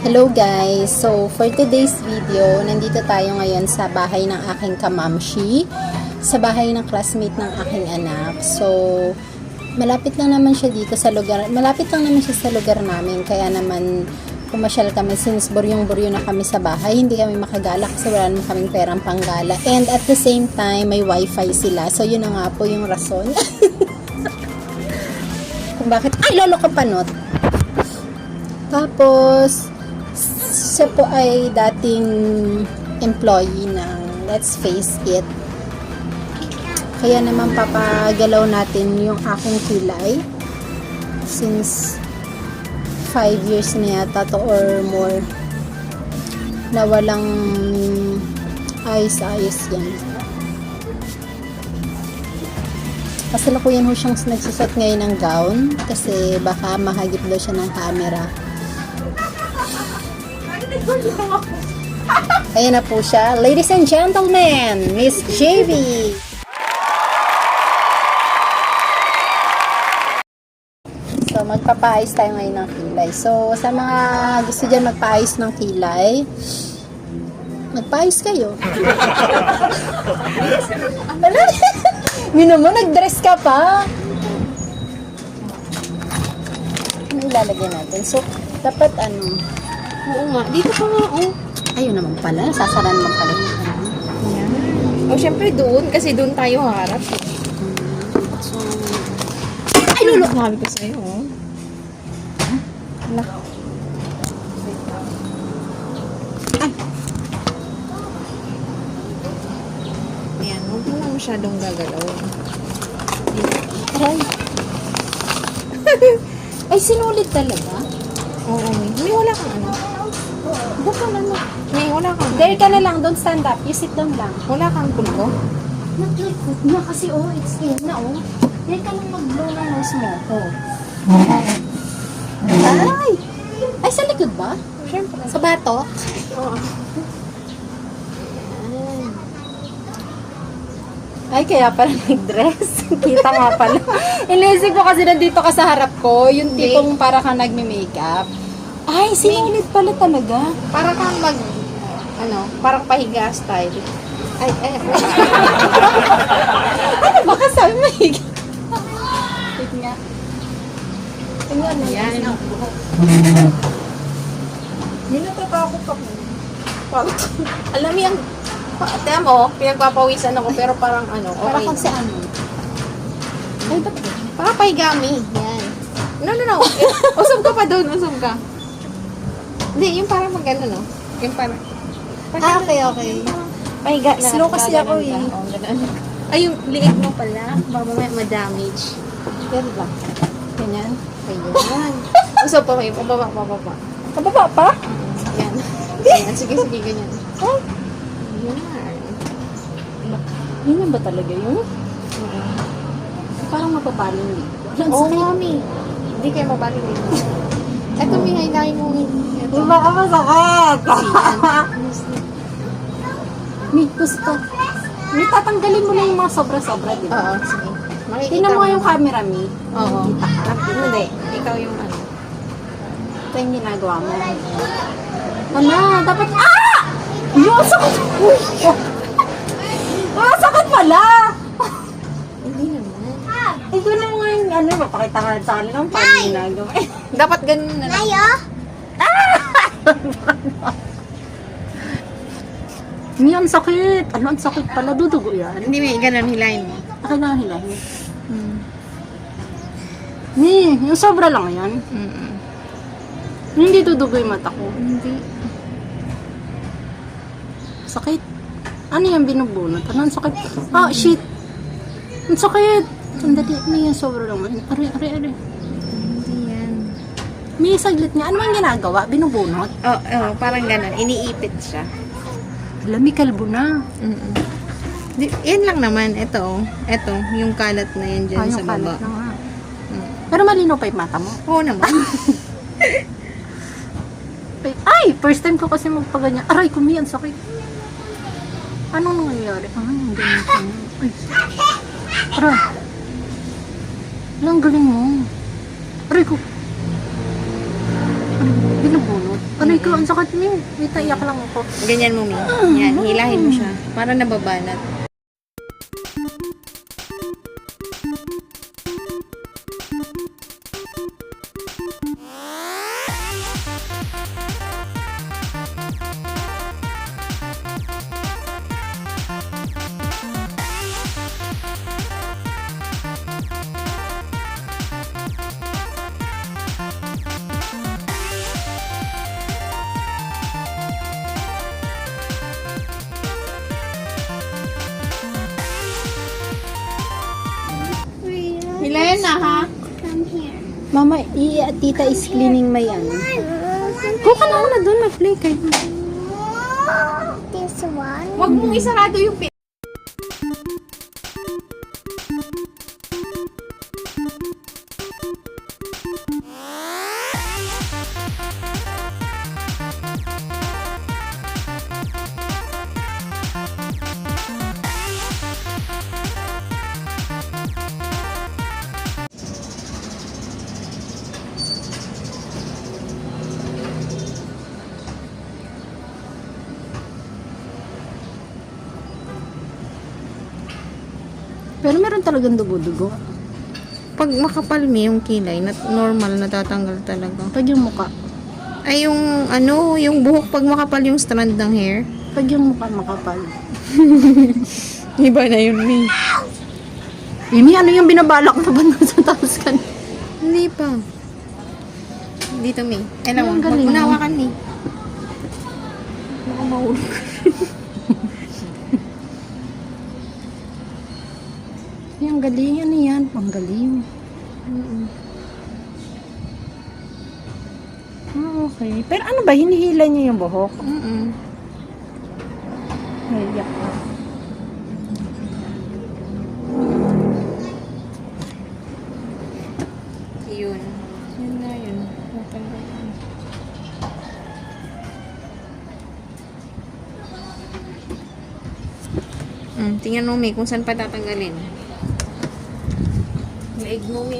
Hello guys! So, for today's video, nandito tayo ngayon sa bahay ng aking kamamshi, sa bahay ng classmate ng aking anak. So, malapit lang naman siya dito sa lugar, namin, kaya naman pumasyal kami since buryong-buryo na kami sa bahay. Hindi kami makagala kasi wala naman kaming perang panggala. And at the same time, may wifi sila. So, yun na nga po yung rason. Kung bakit, lolo ka panot. Tapos, siya po ay dating employee ng Let's Face It. Kaya naman papagalaw natin yung aking kilay. Since 5 years na yata to or more na walang ayos-ayos yan. Kasalukuyan ho siyang nagsusot ngayon ng gown kasi baka mahagip daw siya ng camera. Ayan na po siya. Ladies and gentlemen, Miss JV. So, magpapaayos tayo ngayon ng kilay. So, sa mga gusto dyan magpaayos ng kilay, magpaayos kayo. Ano? Mino mo, nag-dress ka pa. Ano ilalagay natin? So, dapat Oo nga, dito pa nga, oh. ayun naman pala, sasara naman pala. Ayan. O, syempre doon, kasi doon tayo harap. So, Ay, lolo! Sabi ko sa'yo, oh. Ala. Ayan, huwag mo lang masyadong gagalaw. aray. Ay, sinulit talaga. Oo, may wala kang ano. Baka naman. May wala kang There ka na lang, don't stand up. You sit down lang. Wala kang pulko. Nag-likod na kasi, it's in na, There ka lang mag-blow ng nose mo. Ay! Ay, sa likod ba? Syempre. Sa batok? Oo. Ay, kaya pala nag-dress. Kita nga pala. Inisip ko kasi nandito ka sa harap ko, yung tipong para kang nagme-makeup. Ay, sinulit pala talaga. Para kang parang pahiga style. Ay. Ano ba ka sabi mahiga? Wait nga. Tingnan mo. Yan. Hindi natatakot ako. Alam mo yung, tiyan mo, pinagpapawisan ako, pero parang Para okay. kang sa ano. Ay, ba't ba? Parang pahigami. Yan. No. Usog ka pa doon, usog ka. Hindi, yung parang mag-ano, no? Yung parang, Okay. pahiga na. Slow kasi ako, gaganon ka. Oo, ganun. Ay, yung liig mo pala, baka mamaya ma-damage. Pero ba? Ganyan. Ayun. Usog pa kayo, pababa. Kababa pa? Yan. Yan, sige, ganyan. Oh, Yan. yun ba talaga yun? Parang mapapaling dito. Ang Oo, sakit. mami. Hindi kayo mabaling dito. Eto, may hilahin mo. Eto. Diba ka masakit? May gusto. May tatanggalin mo lang yung mga sobra-sobra, di ba? Oo, sige. Makikita Tingnan mo yung camera, Mi. Oo. Kita ka. Hindi. Ikaw yung Ito yung ginagawa mo. Wala, dapat... Yung sakit! Sakit pala! Hindi naman. Ikaw na nga yung mapakita ka sa akin ng paano ginagawa. Dapat ganun na lang. Mi, ang sakit! Ang sakit pala? Dudugo yan. Hindi, may ganun hilahin mo. Ako na hilahin. Mi, yung sobra lang yan. Hindi dudugo yung mata ko. Hindi. Sakit. Ano yung binubunot? Ano ang sakit? Shit! Ang sakit! Sandali, Mi, yung sobra lang yan. Ari. Hindi yan. Mi, saglit niya. Ano yung ginagawa? Binubunot? Oo, parang ganun. Iniipit siya. Lami, kalbo na. Yan lang naman. Ito, yung kalat na yan dyan sa baba. Kalat na nga. Pero malinaw pa yung mata mo. Oo naman. Ay! First time ko kasi magpaganyan. Aray, kumiyan, sakit. Anong nangyayari? Ang ganyan ka. Ay. Aray. Ang galing mo. Aray ko. Binubunot. Aray. ko, ang sakit niya. Wait, iyak lang ako. Ganyan mo, Mi. Yan, hilahin mo siya. Para nababanat. Hilahin na, ha? Mama, tita is cleaning my ano. Go ka na una doon, mag-play kayo. This one. Huwag mong isarado yung pin. Pero meron talagang dugo-dugo. Pag makapal, Mi, yung kilay, normal, natatanggal talaga. Pag yung muka. Ay, yung ano, yung buhok pag makapal yung strand ng hair. Pag yung muka makapal. Iba na yun, Mi. Imi, ano yung binabalak mo ba sa taas ka? Hindi pa. Dito, Mi. Alam mo, Ang galing. magmunawakan, Mi. Baka mahulog. Yung galing, ano yan? Panggaling. Ah, okay. Pero ano ba, hinihila niya yung buhok? Naiyak ka. Yun. Yun na yun. Natanggal yun. Tingnan mo, Mi, kung saan pa tatanggalin. Leeg mo, Mi.